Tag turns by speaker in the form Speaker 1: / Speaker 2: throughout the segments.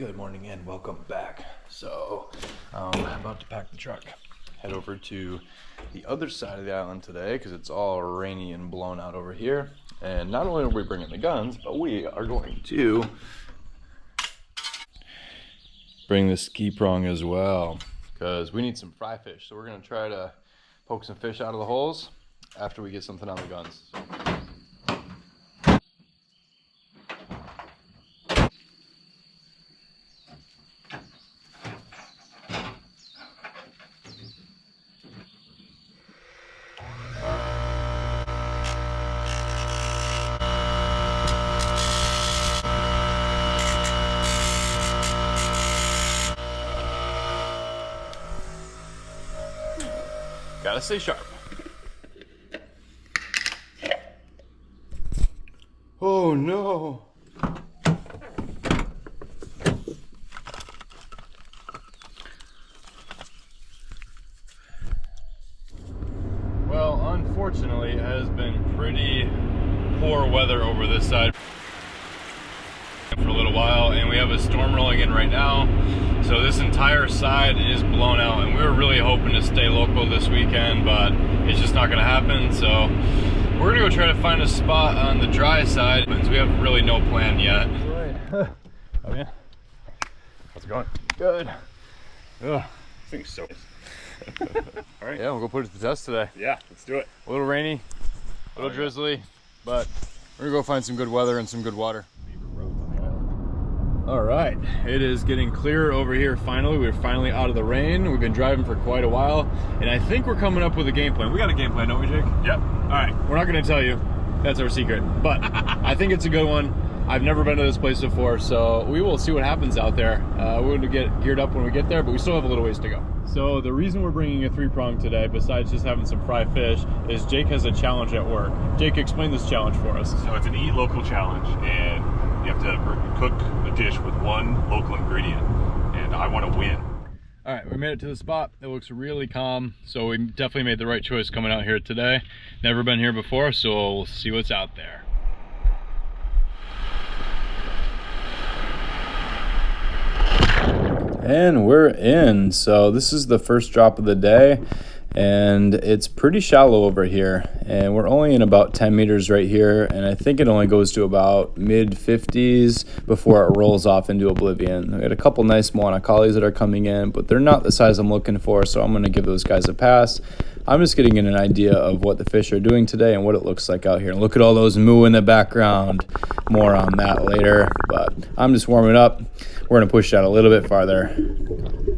Speaker 1: Good morning and welcome back. So I'm about to pack the truck, head over to the other side of the island today because it's all rainy and blown out over here. And not only are we bringing the guns, but we are going to bring the Skeeprong as well because we need some fry fish. So we're going to try to poke some fish out of the holes after we get something on the guns. Gotta stay sharp. Oh no. Well, unfortunately, it has been pretty poor weather over this side for a little while, and we have a storm rolling in right now. So this entire side is blown out, and we were really hoping to stay local this weekend, but it's just not gonna happen. So we're gonna go try to find a spot on the dry side, since we have really no plan yet. Right. Oh yeah. How's it going? Good. Ugh,
Speaker 2: this thing's so all right.
Speaker 1: Yeah, we'll go put it to the test today.
Speaker 2: Yeah, let's do it.
Speaker 1: A little rainy, a little drizzly, but we're gonna go find some good weather and some good water. All right, it is getting clearer over here finally. We're finally out of the rain. We've been driving for quite a while, and I think we're coming up with a game plan. We got a game plan, don't we, Jake?
Speaker 2: Yep.
Speaker 1: All right, we're not gonna tell you. That's our secret, but I think it's a good one. I've never been to this place before, so we will see what happens out there. We're gonna get geared up when we get there, but we still have a little ways to go. So the reason we're bringing a three-prong today, besides just having some fry fish, is Jake has a challenge at work. Jake, explain this challenge for us.
Speaker 2: So it's an eat local challenge, and you have to cook a dish with one local ingredient, and I want to win.
Speaker 1: All right, we made it to the spot. It looks really calm, so we definitely made the right choice coming out here today. Never been here before, so we'll see what's out there. And we're in. So this is the first drop of the day, and it's pretty shallow over here, and we're only in about 10 meters right here, and I think it only goes to about mid 50s before it rolls off into oblivion. We got a couple nice Moana collies that are coming in, but they're not the size I'm looking for, so I'm going to give those guys a pass. I'm just getting an idea of what the fish are doing today and what it looks like out here. And look at all those moo in the background. More on that later, but I'm just warming up. We're going to push out a little bit farther.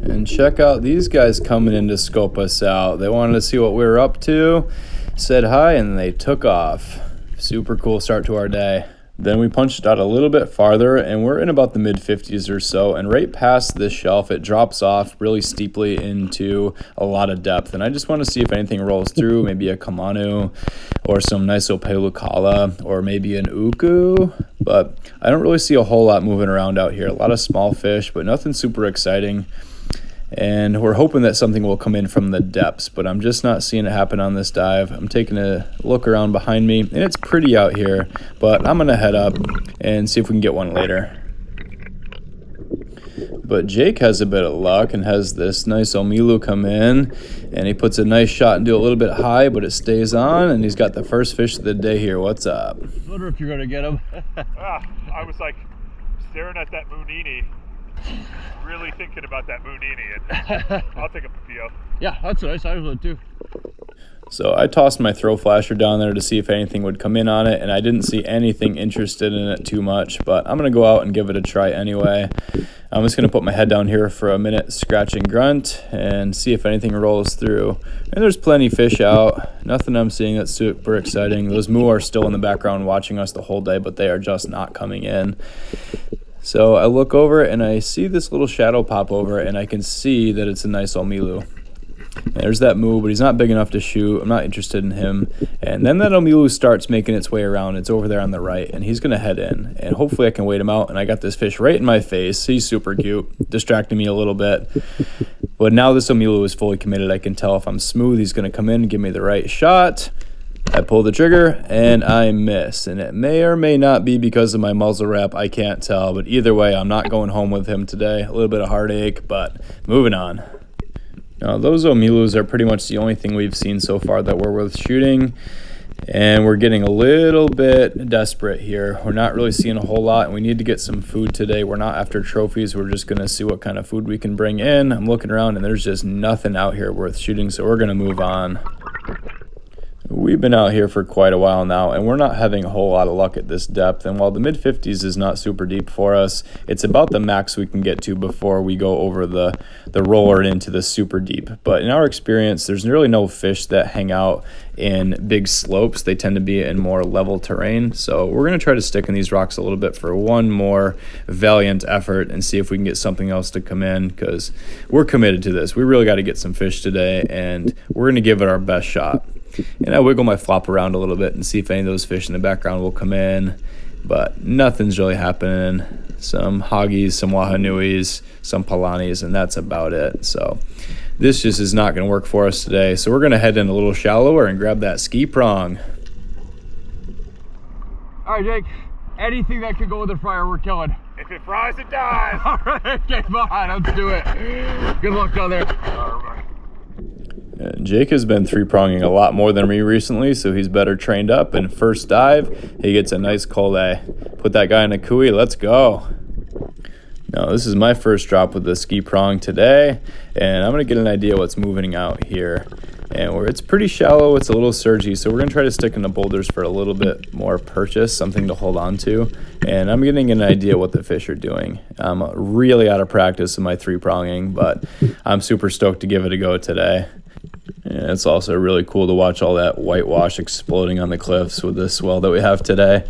Speaker 1: And check out these guys coming in to scope us out. They wanted to see what we were up to, said hi, and they took off. Super cool start to our day. Then we punched out a little bit farther, and we're in about the mid 50s or so, and right past this shelf it drops off really steeply into a lot of depth, and I just want to see if anything rolls through, maybe a kamanu or some nice opelukala or maybe an uku, but I don't really see a whole lot moving around out here. A lot of small fish, but nothing super exciting. And we're hoping that something will come in from the depths, but I'm just not seeing it happen on this dive. I'm taking a look around behind me, and it's pretty out here, but I'm gonna head up and see if we can get one later. But Jake has a bit of luck and has this nice omilu come in, and he puts a nice shot and do a little bit high, but it stays on, and he's got the first fish of the day here. What's up? I wonder if you're gonna get him.
Speaker 2: I was like staring at that moonini, really thinking about that moonini, and I'll take a PO.
Speaker 1: Yeah, that's nice. I would too. So I tossed my throw flasher down there to see if anything would come in on it, and I didn't see anything interested in it too much, but I'm going to go out and give it a try anyway. I'm just going to put my head down here for a minute, scratch and grunt, and see if anything rolls through. And there's plenty of fish out. Nothing I'm seeing that's super exciting. Those moo are still in the background watching us the whole day, but they are just not coming in. So I look over and I see this little shadow pop over, and I can see that it's a nice omilu. And there's that moo, but he's not big enough to shoot. I'm not interested in him. And then that omilu starts making its way around. It's over there on the right, and he's going to head in. And hopefully I can wait him out. And I got this fish right in my face. He's super cute, distracting me a little bit. But now this omilu is fully committed. I can tell if I'm smooth, he's going to come in and give me the right shot. I pull the trigger and I miss, and it may or may not be because of my muzzle wrap. I can't tell, but either way, I'm not going home with him today. A little bit of heartache, but moving on. Now, those omilus are pretty much the only thing we've seen so far that were worth shooting, and we're getting a little bit desperate here. We're not really seeing a whole lot, and we need to get some food today. We're not after trophies. We're just going to see what kind of food we can bring in. I'm looking around, and there's just nothing out here worth shooting, so we're going to move on. We've been out here for quite a while now, and we're not having a whole lot of luck at this depth. And while the mid-50s is not super deep for us, it's about the max we can get to before we go over the roller into the super deep. But in our experience, there's really no fish that hang out in big slopes. They tend to be in more level terrain. So we're going to try to stick in these rocks a little bit for one more valiant effort and see if we can get something else to come in, because we're committed to this. We really got to get some fish today, and we're going to give it our best shot. And I wiggle my flop around a little bit and see if any of those fish in the background will come in, but nothing's really happening. Some hoggies, some wahanuis, some palanis, and that's about it. So this just is not going to work for us today. So we're going to head in a little shallower and grab that Skeeprong.
Speaker 3: All right, Jake, anything that could go with the fryer, we're killing.
Speaker 2: If it fries, it dies.
Speaker 3: All right, okay, come on, let's do it. Good luck down there.
Speaker 1: Jake has been three-pronging a lot more than me recently, so he's better trained up. And first dive, he gets a nice collet. Put that guy in a cooey, let's go. Now, this is my first drop with the Skeeprong today, and I'm going to get an idea what's moving out here. And where it's pretty shallow, it's a little surgy, so we're going to try to stick in the boulders for a little bit more purchase, something to hold on to. And I'm getting an idea what the fish are doing. I'm really out of practice in my three-pronging, but I'm super stoked to give it a go today. And it's also really cool to watch all that whitewash exploding on the cliffs with this swell that we have today.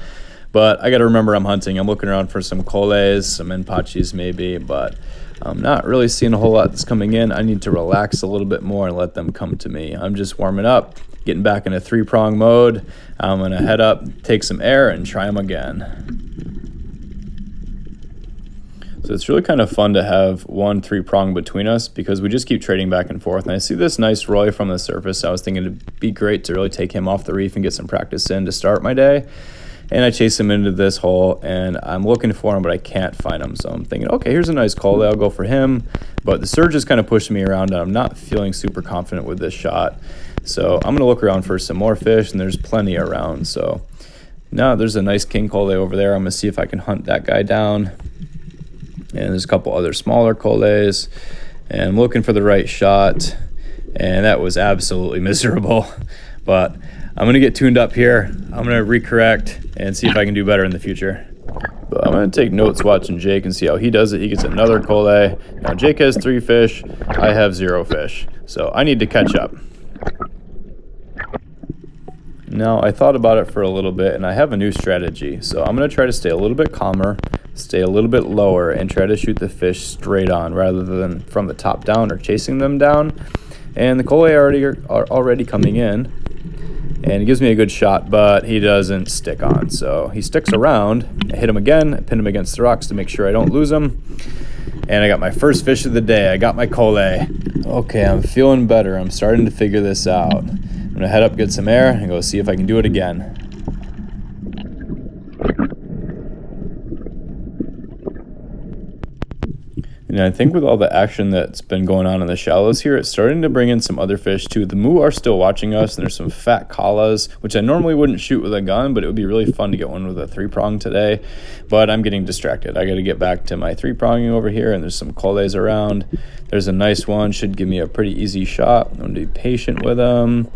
Speaker 1: But I got to remember I'm hunting. I'm looking around for some coles, some enpachis maybe, but I'm not really seeing a whole lot that's coming in. I need to relax a little bit more and let them come to me. I'm just warming up, getting back into three-prong mode. I'm going to head up, take some air, and try them again. So it's really kind of fun to have one three-prong between us because we just keep trading back and forth. And I see this nice Roy from the surface. I was thinking it'd be great to really take him off the reef and get some practice in to start my day. And I chase him into this hole, and I'm looking for him, but I can't find him. So I'm thinking, okay, here's a nice call. I'll go for him. But the surge is kind of pushing me around, and I'm not feeling super confident with this shot. So I'm going to look around for some more fish, and there's plenty around. So now there's a nice king cole over there. I'm going to see if I can hunt that guy down. And there's a couple other smaller coles, and I'm looking for the right shot, and that was absolutely miserable. But I'm going to get tuned up here. I'm going to recorrect and see if I can do better in the future. But I'm going to take notes watching Jake and see how he does it. He gets another cole. Now Jake has 3 fish. I have 0 fish. So I need to catch up. Now, I thought about it for a little bit, and I have a new strategy. So I'm going to try to stay a little bit calmer, stay a little bit lower, and try to shoot the fish straight on rather than from the top down or chasing them down. And the cole are already coming in, and he gives me a good shot, but he doesn't stick on. So he sticks around. I hit him again. I pin him against the rocks to make sure I don't lose him. And I got my first fish of the day. I got my cole. Okay, I'm feeling better. I'm starting to figure this out. I'm going to head up, get some air, and go see if I can do it again. And I think with all the action that's been going on in the shallows here, it's starting to bring in some other fish too. The moo are still watching us, and there's some fat kalas, which I normally wouldn't shoot with a gun, but it would be really fun to get one with a 3-prong today. But I'm getting distracted. I got to get back to my 3-pronging over here, and there's some coles around. There's a nice one, should give me a pretty easy shot. I'm going to be patient with them,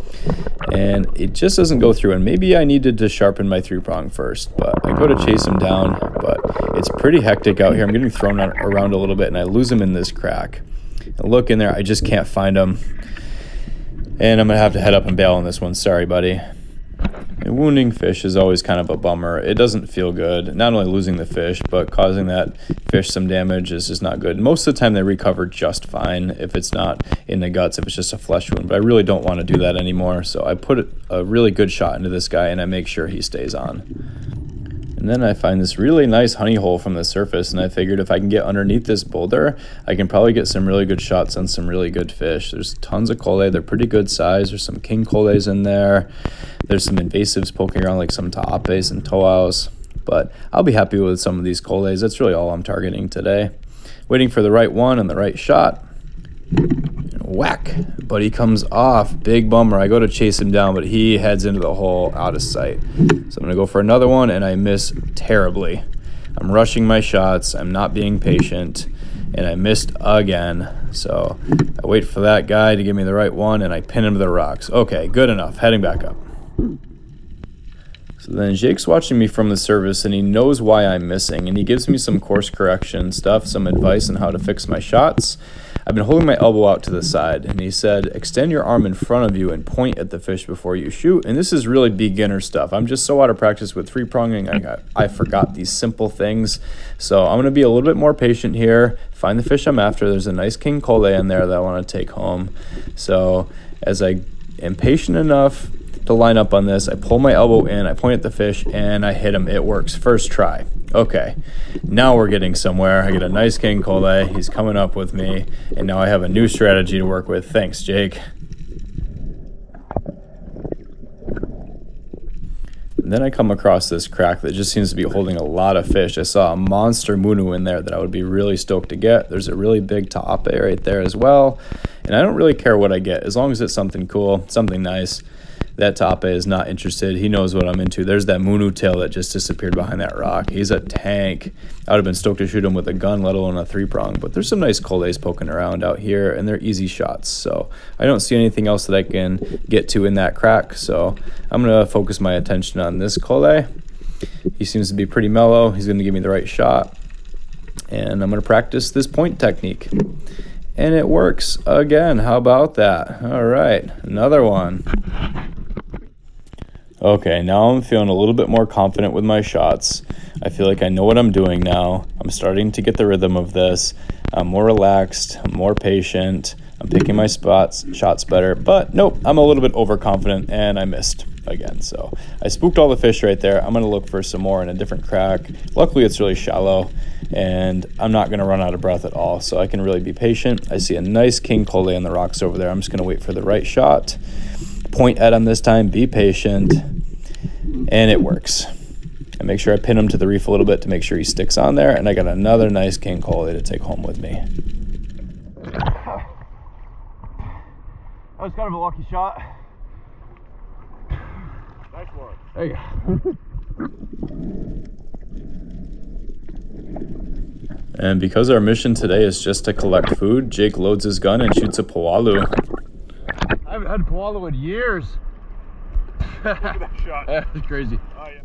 Speaker 1: and it just doesn't go through. And maybe I needed to sharpen my 3-prong first, but I go to chase him down, but it's pretty hectic out here. I'm getting thrown around a little bit, and I lose him in this crack. I look in there, I just can't find him, and I'm gonna have to head up and bail on this one. Sorry, buddy. And wounding fish is always kind of a bummer. It doesn't feel good, not only losing the fish, but causing that fish some damage is just not good. Most of the time they recover just fine if it's not in the guts, if it's just a flesh wound, but I really don't want to do that anymore. So I put a really good shot into this guy, and I make sure he stays on. And then I find this really nice honey hole from the surface, and I figured if I can get underneath this boulder, I can probably get some really good shots on some really good fish. There's tons of collei. They're pretty good size. There's some king colleis in there. There's some invasives poking around like some taapes and toaus. But I'll be happy with some of these colleis. That's really all I'm targeting today. Waiting for the right one and the right shot. Whack, but he comes off. Big bummer. I go to chase him down, but he heads into the hole out of sight. So I'm gonna go for another one, and I miss terribly. I'm rushing my shots. I'm not being patient, and I missed again. So I wait for that guy to give me the right one, and I pin him to the rocks. Okay, good enough. Heading back up. So then Jake's watching me from the surface, and he knows why I'm missing, and he gives me some course correction stuff, some advice on how to fix my shots. I've been holding my elbow out to the side, and he said, extend your arm in front of you and point at the fish before you shoot. And this is really beginner stuff. I'm just so out of practice with three-pronging, I forgot these simple things. So I'm going to be a little bit more patient here, find the fish I'm after. There's a nice king collei in there that I want to take home. So as I am patient enough to line up on this, I pull my elbow in, I point at the fish, and I hit him. It works. First try. Okay, now we're getting somewhere. I get a nice king collei. He's coming up with me, and now I have a new strategy to work with. Thanks, Jake. And then I come across this crack that just seems to be holding a lot of fish. I saw a monster munu in there that I would be really stoked to get. There's a really big taape right there as well, and I don't really care what I get as long as it's something cool, something nice. That taape is not interested. He knows what I'm into. There's that munu tail that just disappeared behind that rock. He's a tank. I would have been stoked to shoot him with a gun, let alone a three-prong. But there's some nice colleis poking around out here, and they're easy shots. So I don't see anything else that I can get to in that crack. So I'm going to focus my attention on this collei. He seems to be pretty mellow. He's going to give me the right shot. And I'm going to practice this point technique. And it works again. How about that? All right, another one. Okay, now I'm feeling a little bit more confident with my shots. I feel like I know what I'm doing now. I'm starting to get the rhythm of this. I'm more relaxed, I'm more patient. I'm picking my shots better, but nope, I'm a little bit overconfident and I missed again. So I spooked all the fish right there. I'm gonna look for some more in a different crack. Luckily it's really shallow and I'm not gonna run out of breath at all. So I can really be patient. I see a nice king collei on the rocks over there. I'm just gonna wait for the right shot. Point at him this time, be patient, and it works. I make sure I pin him to the reef a little bit to make sure he sticks on there, and I got another nice king collei to take home with me.
Speaker 3: That was kind of a lucky shot.
Speaker 2: Nice one.
Speaker 3: There you go.
Speaker 1: And because our mission today is just to collect food, Jake loads his gun and shoots a poalu.
Speaker 3: I haven't had poalu in years.
Speaker 2: Look at that shot.
Speaker 3: That's crazy.
Speaker 2: Oh, yeah.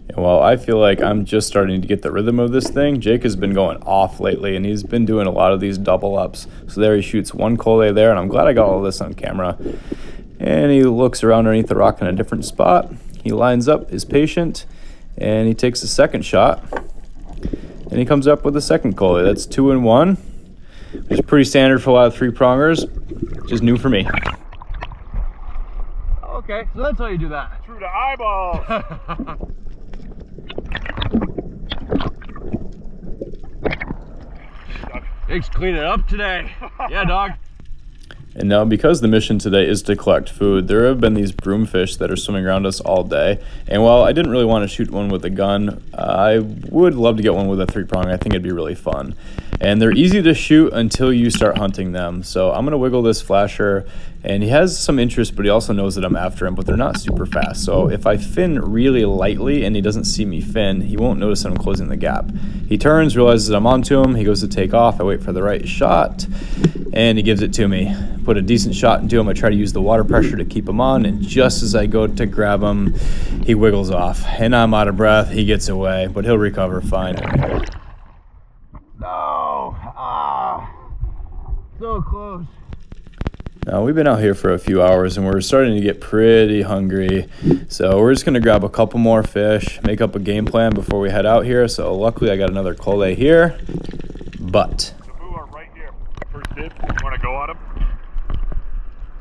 Speaker 1: And while I feel like I'm just starting to get the rhythm of this thing, Jake has been going off lately, and he's been doing a lot of these double ups. So there he shoots one collei there, and I'm glad I got all this on camera. And he looks around underneath the rock in a different spot. He lines up, is patient, and he takes a second shot. And he comes up with a second collei. That's 2 and 1, which is pretty standard for a lot of three-prongers, just new for me.
Speaker 3: Okay, so that's how you do that.
Speaker 2: Through the eyeballs.
Speaker 3: Jake's cleaning up today. Yeah, dog.
Speaker 1: And now, because the mission today is to collect food, there have been these broomfish that are swimming around us all day. And while I didn't really want to shoot one with a gun, I would love to get one with a three-prong. I think it'd be really fun. And they're easy to shoot until you start hunting them. So I'm going to wiggle this flasher, and he has some interest, but he also knows that I'm after him, but they're not super fast. So if I fin really lightly and he doesn't see me fin, he won't notice that I'm closing the gap. He turns, realizes that I'm onto him, he goes to take off, I wait for the right shot, and he gives it to me. Put a decent shot into him, I try to use the water pressure to keep him on, and just as I go to grab him, he wiggles off. And I'm out of breath, he gets away, but he'll recover fine.
Speaker 3: No! So close.
Speaker 1: Now, we've been out here for a few hours and we're starting to get pretty hungry. So we're just going to grab a couple more fish, make up a game plan before we head out here. So luckily I got another collei here, but...
Speaker 2: The boo are right here. First dibs. You want to go on them?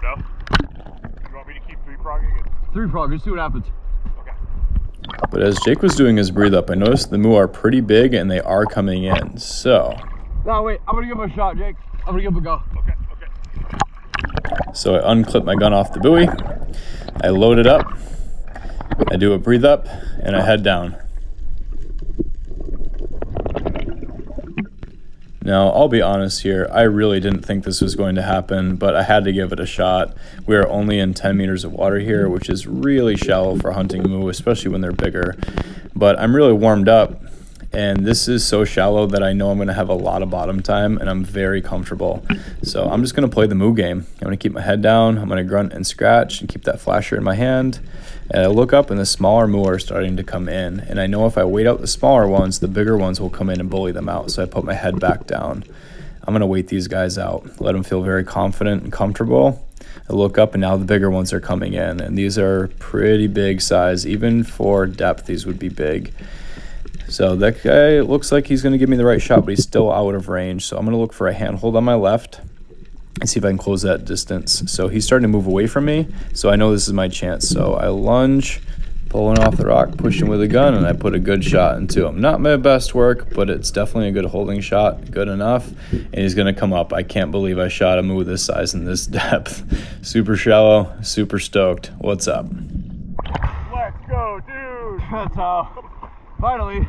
Speaker 2: No? You want me to keep three-pronging it?
Speaker 3: Three-prong, let's see what happens.
Speaker 2: Okay.
Speaker 1: But as Jake was doing his breathe up, I noticed the moo are pretty big and they are coming in. So.
Speaker 3: No, wait, I'm gonna give him a shot, Jake. I'm gonna give him a go.
Speaker 2: Okay, okay.
Speaker 1: So I unclip my gun off the buoy. I load it up. I do a breathe up and I head down. Now, I'll be honest here, I really didn't think this was going to happen, but I had to give it a shot. We are only in 10 meters of water here, which is really shallow for hunting moo, especially when they're bigger. But I'm really warmed up, and this is so shallow that I know I'm going to have a lot of bottom time, and I'm very comfortable. So I'm just going to play the moo game. I'm going to keep my head down, I'm going to grunt and scratch and keep that flasher in my hand. And I look up and the smaller moo are starting to come in. And I know if I wait out the smaller ones, the bigger ones will come in and bully them out. So I put my head back down. I'm going to wait these guys out, let them feel very confident and comfortable. I look up and now the bigger ones are coming in. And these are pretty big size. Even for depth, these would be big. So that guy looks like he's going to give me the right shot, but he's still out of range. So I'm going to look for a handhold on my left and see if I can close that distance. So he's starting to move away from me, so I know this is my chance. So I lunge, pulling off the rock, pushing with a gun, and I put a good shot into him. Not my best work, but it's definitely a good holding shot, good enough. And he's gonna come up. I can't believe I shot a moo this size and this depth. Super shallow, super stoked. What's up?
Speaker 2: Let's go, dude.
Speaker 3: That's finally.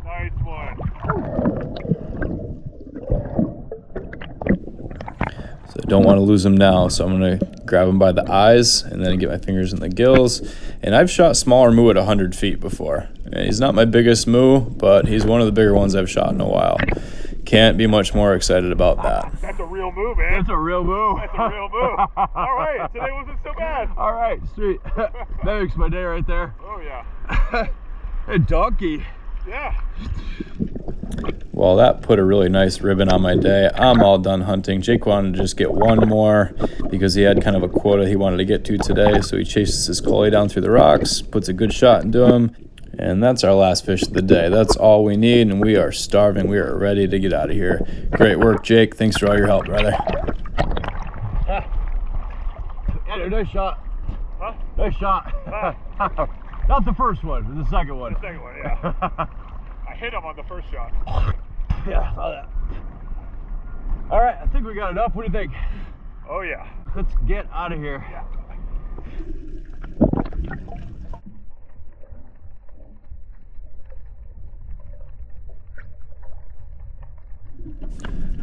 Speaker 2: Nice one.
Speaker 1: So I don't want to lose him now, so I'm going to grab him by the eyes and then get my fingers in the gills. And I've shot smaller moo at 100 feet before. And he's not my biggest moo, but he's one of the bigger ones I've shot in a while. Can't be much more excited about that.
Speaker 2: That's a real moo, man.
Speaker 3: That's a real moo.
Speaker 2: That's a real moo. All right, today wasn't so bad.
Speaker 3: All right, sweet. That makes my day right there.
Speaker 2: Oh, yeah.
Speaker 3: A donkey.
Speaker 2: Yeah.
Speaker 1: Well, that put a really nice ribbon on my day. I'm all done hunting. Jake wanted to just get one more because he had kind of a quota he wanted to get to today. So he chases his collie down through the rocks, puts a good shot into him. And that's our last fish of the day. That's all we need, and we are starving. We are ready to get out of here. Great work, Jake. Thanks for all your help, brother.
Speaker 3: Yeah, nice shot.
Speaker 2: Huh?
Speaker 3: Nice shot. Not the first one, the second one.
Speaker 2: The second one, yeah. I hit him on the first shot.
Speaker 3: Yeah, saw that. All right, I think we got enough. What do you think?
Speaker 2: Oh, yeah.
Speaker 3: Let's get out of here.
Speaker 2: Yeah.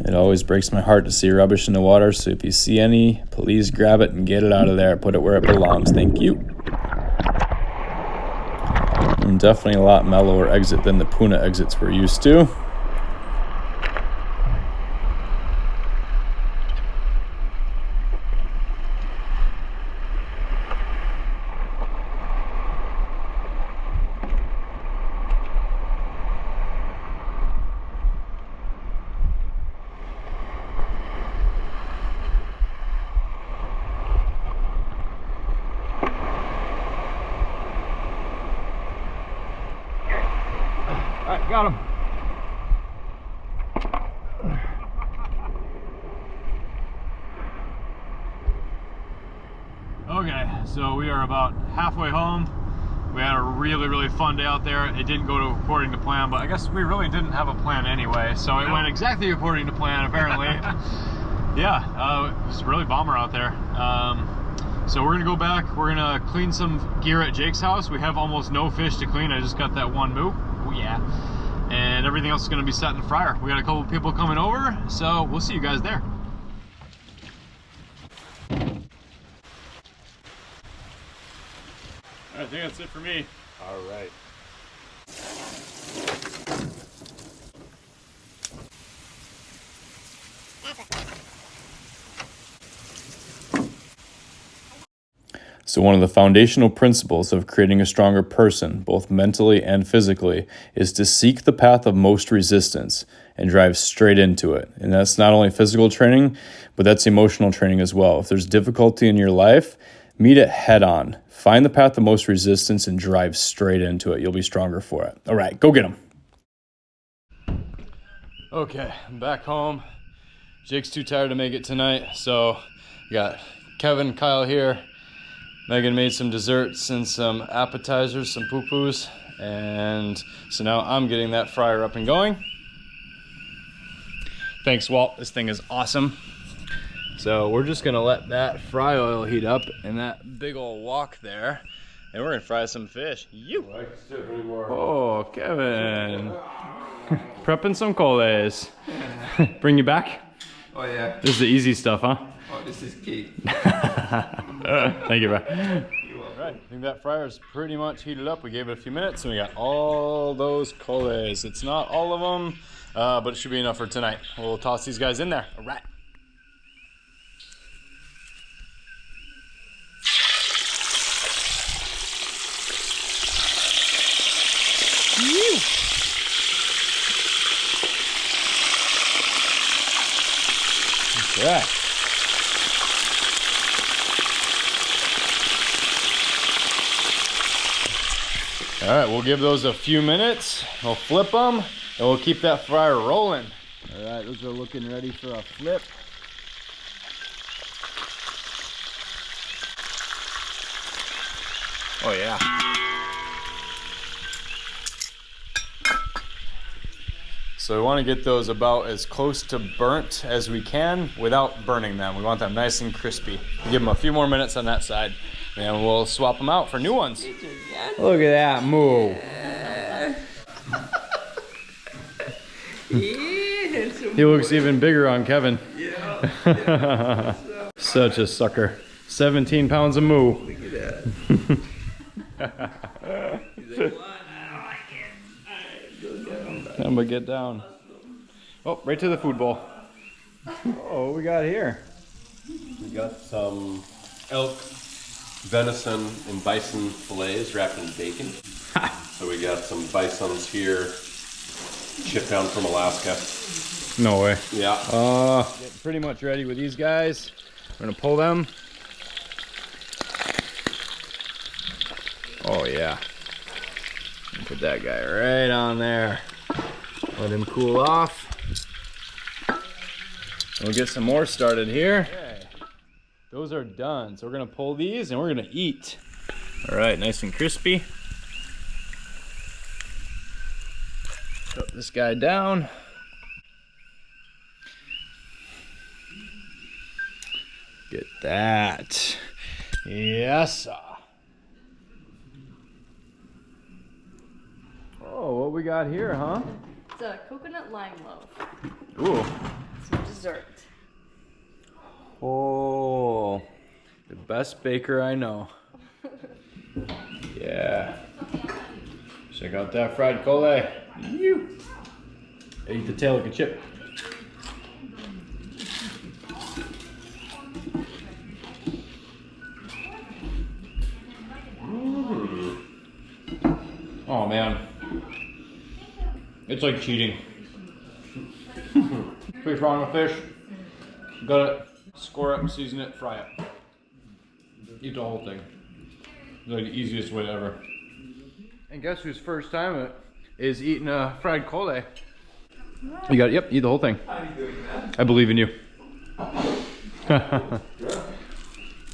Speaker 1: It always breaks my heart to see rubbish in the water, so if you see any, please grab it and get it out of there. Put it where it belongs. Thank you. And definitely a lot mellower exit than the Puna exits we're used to.
Speaker 3: All right, got him. Okay, so we are about halfway home. We had a really fun day out there. It didn't go according to plan, but I guess we really didn't have a plan anyway, so it went exactly according to plan apparently. Yeah, it was really bomber out there. So we're gonna go back, we're gonna clean some gear at Jake's house. We have almost no fish to clean. I just got that one moo. Oh yeah. And everything else is gonna be set in the fryer. We got a couple people coming over, so we'll see you guys there.
Speaker 1: I think that's it for me.
Speaker 2: All right.
Speaker 1: So one of the foundational principles of creating a stronger person, both mentally and physically, is to seek the path of most resistance and drive straight into it. And that's not only physical training, but that's emotional training as well. If there's difficulty in your life, meet it head on. Find the path of most resistance and drive straight into it. You'll be stronger for it. All right, go get them. Okay, I'm back home. Jake's too tired to make it tonight, so we got Kevin, Kyle here. Megan made some desserts and some appetizers, some poo-poos. And so now I'm getting that fryer up and going. Thanks, Walt. This thing is awesome. So we're just gonna let that fry oil heat up in that big old wok there. And we're gonna fry some fish. You! Oh, Kevin. Prepping some coles. Bring you back?
Speaker 4: Oh yeah.
Speaker 1: This is the easy stuff, huh?
Speaker 4: Oh, this is key.
Speaker 1: Thank you, bro. Alright, I think that fryer's pretty much heated up. We gave it a few minutes and we got all those coles. It's not all of them, but it should be enough for tonight. We'll toss these guys in there. Alright. Okay. All right, we'll give those a few minutes. We'll flip them, and we'll keep that fryer rolling. All right, those are looking ready for a flip. Oh yeah. So we want to get those about as close to burnt as we can without burning them. We want them nice and crispy. We'll give them a few more minutes on that side, and we'll swap them out for new ones. Look at that moo. He looks even bigger on Kevin. Yeah. Such a sucker. 17 pounds of moo.
Speaker 4: Look at that.
Speaker 1: I'm gonna get down. Oh, right to the food bowl. Oh, what we got here?
Speaker 5: We got some elk, venison, and bison fillets wrapped in bacon. So we got some bisons here, shipped down from Alaska.
Speaker 1: No way.
Speaker 5: Yeah.
Speaker 1: Getting pretty much ready with these guys. We're gonna pull them. Oh yeah. Put that guy right on there. Let him cool off. We'll get some more started here. Okay. Those are done. So we're gonna pull these and we're gonna eat. All right, nice and crispy. Put this guy down. Get that. Yes. Oh, what we got here, huh?
Speaker 6: It's a coconut lime loaf.
Speaker 1: Ooh.
Speaker 6: Some dessert.
Speaker 1: Oh, the best baker I know. Yeah. Check out that fried cole. You. Eat the tail like a chip. Oh man. It's like cheating. Fish wrong with fish. Got it. Score it, season it, fry it. Eat the whole thing. It's like the easiest way ever. And guess whose first time it is eating a fried cole? You got it. Yep, eat the whole thing.
Speaker 4: How are you doing that?
Speaker 1: I believe in you.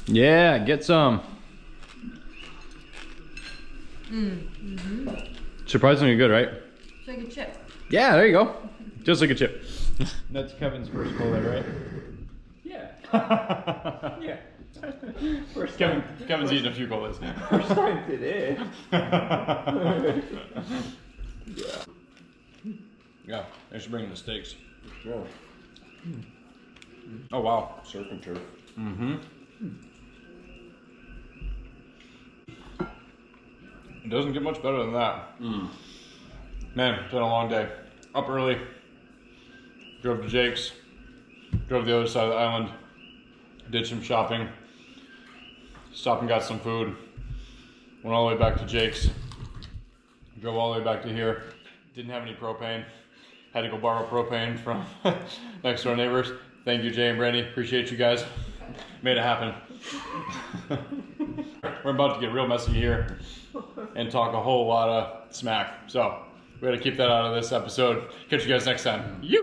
Speaker 1: Yeah, get some. Surprisingly good, right?
Speaker 6: It's like a chip.
Speaker 1: Yeah, there you go. Just like a chip. That's Kevin's first cole, right?
Speaker 4: Yeah. Yeah.
Speaker 1: Kevin's eating a few colas.
Speaker 4: First time today.
Speaker 1: Yeah, I should bring in the steaks.
Speaker 5: Sure.
Speaker 1: Oh wow.
Speaker 5: Surf and turf.
Speaker 1: It doesn't get much better than that. Man, it's been a long day. Up early, drove to Jake's, drove the other side of the island, did some shopping, stopped and got some food, went all the way back to Jake's, drove all the way back to here, didn't have any propane, had to go borrow propane from next door neighbors. Thank you, Jay and Brandy, appreciate you guys, made it happen. We're about to get real messy here and talk a whole lot of smack, so we gotta keep that out of this episode. Catch you guys next time. You.